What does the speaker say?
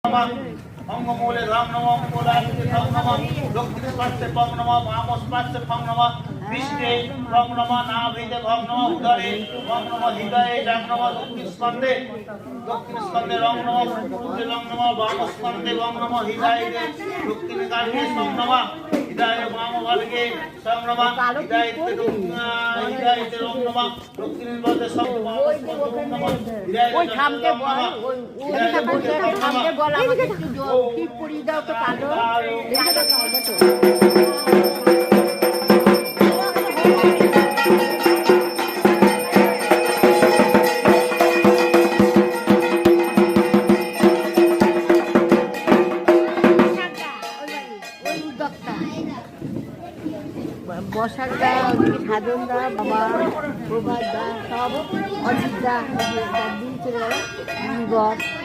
অঙ্গমূলে ধম নম অঙ্গমূলাদিতে ধম নম দক্ষিণ স্পর্শে পং নম বাম স্পর্শে ফং নম পৃষ্ঠে পং নম নাভিতে ভং নম উদরে পং নম হৃদয়ে জাং নম দক্ষিণ স্কন্ধে রং নম পূর্বে রং নম বাম স্কন্ধে রং নম হৃদয়ে দক্ষিণ কার্যে সং নম হৃদয়ে বাম ভাগে সং নম হৃদয়ে রং নম দক্ষিণ বলতে সং নম ওই থামতে বল ওইটা বসে থামতে বল আমাকে একটু কি পড়ি দাও তো কালো কালো খাওয়াবে তো বসার দা সাধন দা বাবা প্রভাত দা সব অজিত দা দিন চলে গেল